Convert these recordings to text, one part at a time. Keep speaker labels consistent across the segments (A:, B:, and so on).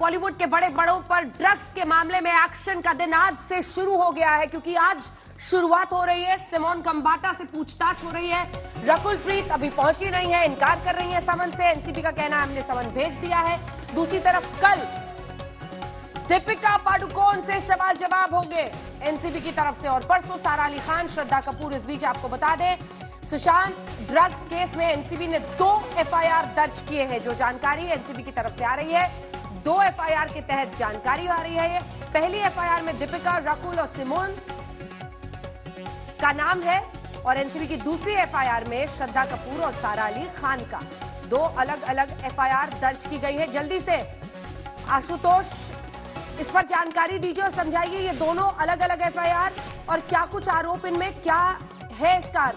A: बॉलीवुड के बड़े बड़ों पर ड्रग्स के मामले में एक्शन का दिन आज से शुरू हो गया है, क्योंकि आज शुरुआत हो रही है। सिमोन खंबाटा से पूछताछ हो रही है। रकुल प्रीत अभी पहुंची नहीं है, इनकार कर रही है समन से। एनसीबी का कहना है हमने समन भेज दिया है। दूसरी तरफ कल दीपिका पादुकोण से सवाल जवाब होंगे एनसीबी की तरफ से, और परसों सारा अली खान, श्रद्धा कपूर। इस बीच आपको बता दें, सुशांत ड्रग्स केस में एनसीबी ने 2 एफआईआर दर्ज किए हैं। जो जानकारी एनसीबी की तरफ से आ रही है, 2 एफआईआर के तहत जानकारी आ रही है। ये पहली एफआईआर में दीपिका, रकुल और सिमोन का नाम है, और एनसीबी की दूसरी एफआईआर में श्रद्धा कपूर और सारा अली खान का 2 अलग अलग एफआईआर दर्ज की गई है। जल्दी से आशुतोष इस पर जानकारी दीजिए और समझाइए, ये दोनों अलग अलग एफआईआर और क्या कुछ आरोप इनमें, क्या है इसका।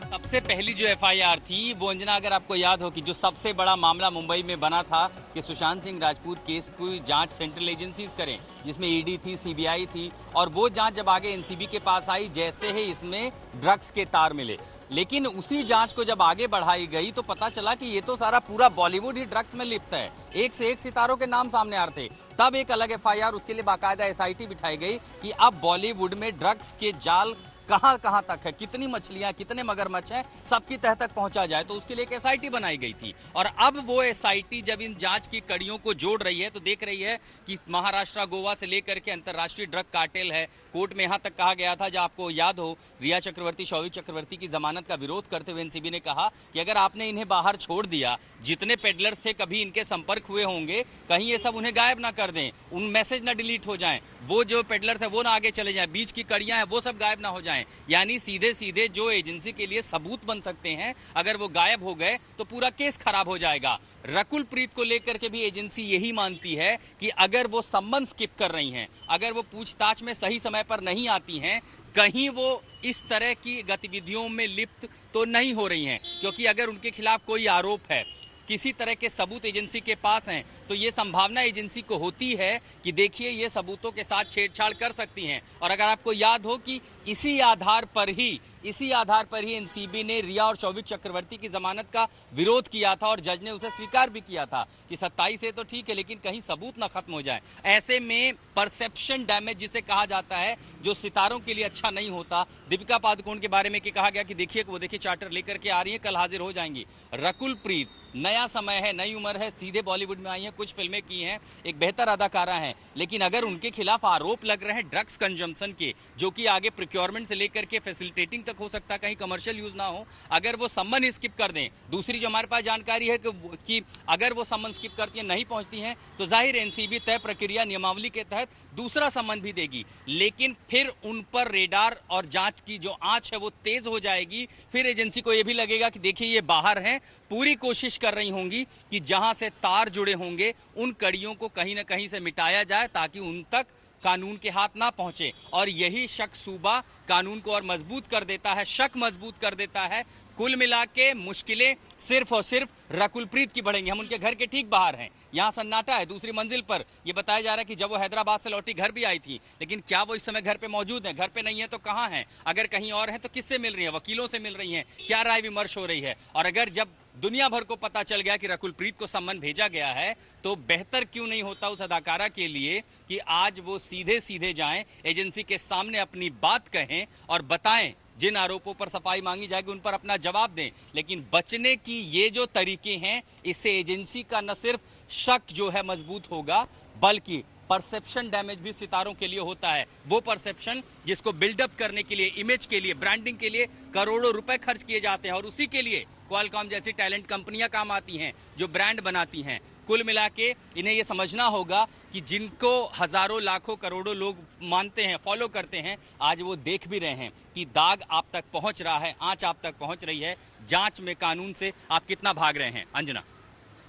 B: सबसे पहली जो एफआईआर थी वो, अंजना, अगर आपको याद हो कि जो सबसे बड़ा मामला मुंबई में बना था कि सुशांत सिंह राजपूत केस की जांच सेंट्रल एजेंसीज करें, जिसमें ईडी थी, सीबीआई थी, और वो जांच जब आगे एनसीबी के पास आई, जैसे ही इसमें ड्रग्स के तार मिले। लेकिन उसी जांच को जब आगे बढ़ाई गई तो पता चला कि ये तो सारा पूरा बॉलीवुड ही ड्रग्स में लिप्त है। एक से एक सितारों के नाम सामने आ रहे थे। तब एक अलग एफआईआर, उसके लिए बाकायदा एसआईटी बिठाई गई कि अब बॉलीवुड में ड्रग्स के जाल कहां कहां तक है, कितनी मछलियां, कितने मगरमच्छ हैं, सबकी तह तक पहुंचा जाए। तो उसके लिए एक एसआईटी बनाई गई थी, और अब वो एसआईटी जब इन जांच की कड़ियों को जोड़ रही है तो देख रही है कि महाराष्ट्र, गोवा से लेकर के अंतर्राष्ट्रीय ड्रग कार्टेल है। कोर्ट में यहां तक कहा गया था, जब आपको याद हो, रिया चक्रवर्ती, शौविक चक्रवर्ती की जमानत का विरोध करते हुए एनसीबी ने कहा कि अगर आपने इन्हें बाहर छोड़ दिया, जितने पेडलर्स थे कभी इनके संपर्क हुए होंगे, कहीं ये सब उन्हें गायब ना कर दें, उन मैसेज ना डिलीट हो जाएं, वो जो पेडलर्स है वो ना आगे चले जाएं, बीच की कड़ियां हैं वो सब गायब ना हो जाएं। यानी सीधे सीधे जो एजेंसी के लिए सबूत बन सकते हैं, अगर वो गायब हो गए तो पूरा केस खराब हो जाएगा। रकुल प्रीत को लेकर के भी एजेंसी यही मानती है कि अगर वो सम्मन स्किप कर रही हैं, अगर वो पूछताछ में सही समय पर नहीं आती हैं, कहीं वो इस तरह की गतिविधियों में लिप्त तो नहीं हो रही हैं, क्योंकि अगर उनके खिलाफ कोई आरोप है, किसी तरह के सबूत एजेंसी के पास हैं, तो ये संभावना एजेंसी को होती है कि देखिए ये सबूतों के साथ छेड़छाड़ कर सकती हैं। और अगर आपको याद हो कि इसी आधार पर ही एनसीबी ने रिया और शौविक चक्रवर्ती की जमानत का विरोध किया था, और जज ने उसे स्वीकार भी किया था कि 27 है तो ठीक है, लेकिन कहीं सबूत ना खत्म हो जाए। ऐसे में परसेप्शन डैमेज जिसे कहा जाता है, जो सितारों के लिए अच्छा नहीं होता। दीपिका पादुकोण के बारे में कहा गया कि देखिए वो देखिए चार्टर लेकर के आ रही है, कल हाजिर हो जाएंगी। रकुल प्रीत, नया समय है, नई उम्र है, सीधे बॉलीवुड में आई है, कुछ फिल्में की हैं, एक बेहतर अदाकारा हैं, लेकिन अगर उनके खिलाफ आरोप लग रहे हैं ड्रग्स कंजम्पशन के, जो कि आगे प्रोक्योरमेंट से लेकर के फैसिलिटेटिंग तक हो सकता है, कहीं कमर्शियल यूज ना हो, अगर वो सम्मन स्किप कर दें। दूसरी जो हमारे पास जानकारी है कि अगर वो सम्मन स्किप करती है, नहीं पहुंचती हैं, तो जाहिर एनसीबी तय प्रक्रिया नियमावली के तहत दूसरा सम्मन भी देगी, लेकिन फिर उन पर रेडार और जांच की जो आंच है वो तेज हो जाएगी। फिर एजेंसी को यह भी लगेगा कि देखिए ये बाहर हैं, पूरी कोशिश कर रही होंगी कि जहां से तार जुड़े होंगे उन कड़ियों को कहीं ना कहीं से मिटाया जाए, ताकि उन तक कानून के हाथ ना पहुंचे। और यही शक सूबा कानून को और मजबूत कर देता है, शक मजबूत कर देता है। कुल मिला के मुश्किलें सिर्फ और सिर्फ रकुल प्रीत की बढ़ेंगी। हम उनके घर के ठीक बाहर हैं, यहाँ सन्नाटा है। दूसरी मंजिल पर यह बताया जा रहा है कि जब वो हैदराबाद से लौटी घर भी आई थी, लेकिन क्या वो इस समय घर पे मौजूद है? घर पे नहीं है तो कहाँ है? अगर कहीं और है तो किससे मिल रही है? वकीलों से मिल रही हैं? क्या राय विमर्श हो रही है? और अगर जब दुनिया भर को पता चल गया कि रकुल प्रीत को सम्मन भेजा गया है, तो बेहतर क्यों नहीं होता उस अदाकारा के लिए कि आज वो सीधे सीधे जाएं, एजेंसी के सामने अपनी बात कहें और बताएं, जिन आरोपों पर सफाई मांगी जाएगी उन पर अपना जवाब दें। लेकिन बचने की ये जो तरीके हैं, इससे एजेंसी का न सिर्फ शक जो है मजबूत होगा, बल्कि परसेप्शन डैमेज भी सितारों के लिए होता है। वो परसेप्शन जिसको बिल्डअप करने के लिए, इमेज के लिए, ब्रांडिंग के लिए करोड़ों रुपए खर्च किए जाते हैं, और उसी के लिए क्वालकॉम जैसी टैलेंट कंपनियां काम आती हैं, जो ब्रांड बनाती हैं। कुल मिला के इन्हें यह समझना होगा कि जिनको हजारों, लाखों, करोड़ों लोग मानते हैं, फॉलो करते हैं, आज वो देख भी रहे हैं कि दाग आप तक पहुंच रहा है, आंच आप तक पहुंच रही है। जांच में कानून से आप कितना भाग रहे हैं। अंजना,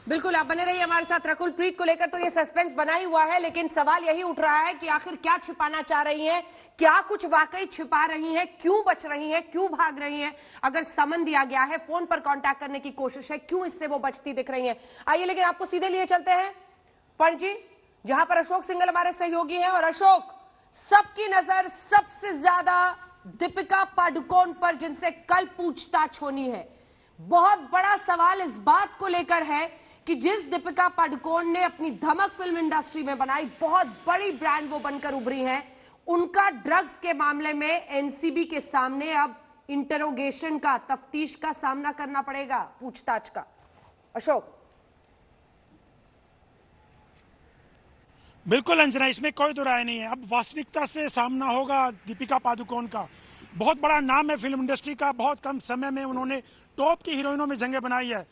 A: बिल्कुल, आप बने रहिए हमारे साथ। रकुल प्रीत को लेकर तो ये सस्पेंस बना ही हुआ है, लेकिन सवाल यही उठ रहा है कि आखिर क्या छिपाना चाह रही हैं, क्या कुछ वाकई छिपा रही हैं, क्यों बच रही हैं, क्यों भाग रही हैं? अगर समन दिया गया है, फोन पर कांटेक्ट करने की कोशिश है, क्यों इससे वो बचती दिख रही हैं? आइए, लेकिन आपको सीधे लिए चलते हैं पणजी, जहां पर अशोक सिंघल हमारे सहयोगी हैं। और अशोक, सबकी नजर सबसे ज्यादा दीपिका पादुकोण पर, जिनसे कल पूछताछ होनी है। बहुत बड़ा सवाल इस बात को लेकर है कि जिस दीपिका पादुकोण ने अपनी धमक फिल्म इंडस्ट्री में बनाई, बहुत बड़ी ब्रांड वो बनकर उभरी हैं, उनका ड्रग्स के मामले में एनसीबी के सामने अब इंटरोगेशन का, तफ्तीश का सामना करना पड़ेगा, पूछताछ का। अशोक।
C: बिल्कुल अंजना, इसमें कोई दो राय नहीं है। अब वास्तविकता से सामना होगा दीपिका पादुकोण का। बहुत बड़ा नाम है फिल्म इंडस्ट्री का, बहुत कम समय में उन्होंने टॉप की हीरोइनों में जगह बनाई है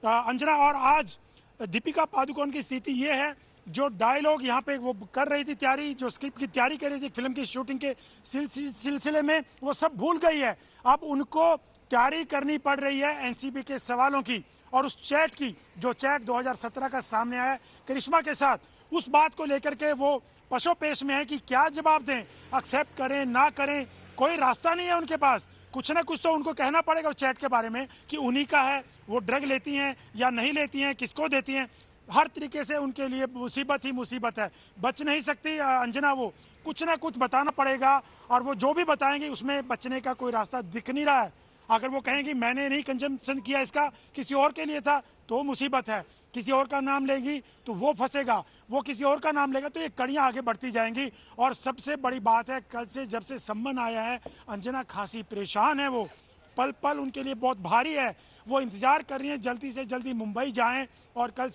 C: अंजना। और आज दीपिका पादुकोण की स्थिति ये है, जो डायलॉग यहाँ पे वो कर रही थी तैयारी, जो स्क्रिप्ट की तैयारी कर रही थी फिल्म की शूटिंग के सिलसिले में, वो सब भूल गई है। अब उनको तैयारी करनी पड़ रही है एनसीबी के सवालों की और उस चैट की, जो चैट 2017 का सामने आया करिश्मा के साथ, उस बात को लेकर के वो पशोपेश में है कि क्या जवाब दें, एक्सेप्ट करें ना करें, कोई रास्ता नहीं है उनके पास। कुछ ना कुछ तो उनको कहना पड़ेगा उस चैट के बारे में कि उन्हीं का है, वो ड्रग लेती हैं या नहीं लेती हैं, किसको देती हैं। हर तरीके से उनके लिए मुसीबत ही मुसीबत है, बच नहीं सकती अंजना। वो कुछ ना कुछ बताना पड़ेगा और वो जो भी बताएंगे उसमें बचने का कोई रास्ता दिख नहीं रहा है। अगर वो कहेंगी मैंने नहीं कंजम्पशन किया इसका, किसी और के लिए था, तो मुसीबत है। किसी और का नाम लेगी तो वो फंसेगा, वो किसी और का नाम लेगा तो ये कड़ियां आगे बढ़ती जाएंगी। और सबसे बड़ी बात है, कल से जब से सम्मन आया है अंजना खासी परेशान है, वो पल पल उनके लिए बहुत भारी है। वो इंतजार कर रही हैं जल्दी से जल्दी मुंबई जाएं और कल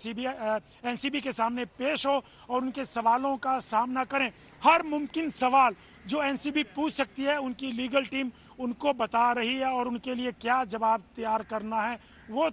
C: एनसीबी के सामने पेश हो और उनके सवालों का सामना करें। हर मुमकिन सवाल जो एनसीबी पूछ सकती है, उनकी लीगल टीम उनको बता रही है और उनके लिए क्या जवाब तैयार करना है वो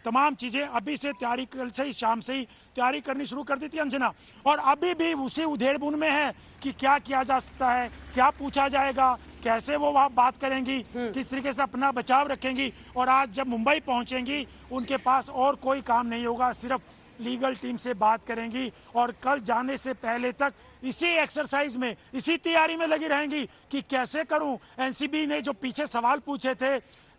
C: तमाम चीजें अभी से तैयारी, कल से ही शाम से ही तैयारी करनी शुरू कर दी थी अंजना। और अभी भी उसी उधेड़-बुन में है कि क्या किया जा सकता है, क्या पूछा जाएगा, कैसे वो वहाँ बात करेंगी, किस तरीके से अपना बचाव रखेंगी। और आज जब मुंबई पहुंचेंगी उनके पास और कोई काम नहीं होगा, सिर्फ लीगल टीम से बात करेंगी और कल जाने से पहले तक इसी एक्सरसाइज में, इसी तैयारी में लगी रहेंगी कि कैसे करूं। एनसीबी ने जो पीछे सवाल पूछे थे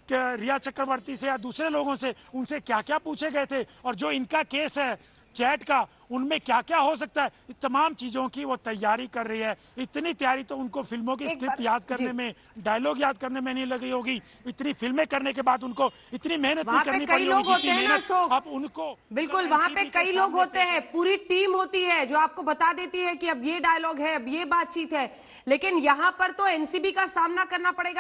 C: रिया चक्रवर्ती से या दूसरे लोगों से, उनसे क्या क्या पूछे गए थे और जो इनका केस है चैट का, उनमें क्या क्या हो सकता है, तमाम चीजों की वो तैयारी कर रही है। इतनी तैयारी तो उनको फिल्मों की स्क्रिप्ट याद करने में, डायलॉग याद करने में नहीं लगी होगी। इतनी फिल्में करने के बाद उनको इतनी मेहनत नहीं करनी पड़ी होगी। अब उनको
A: बिल्कुल, वहां पे कई लोग होते हैं, पूरी टीम होती है जो आपको बता देती है कि अब ये डायलॉग है, अब ये बातचीत है, लेकिन यहाँ पर तो एनसीबी का सामना करना पड़ेगा।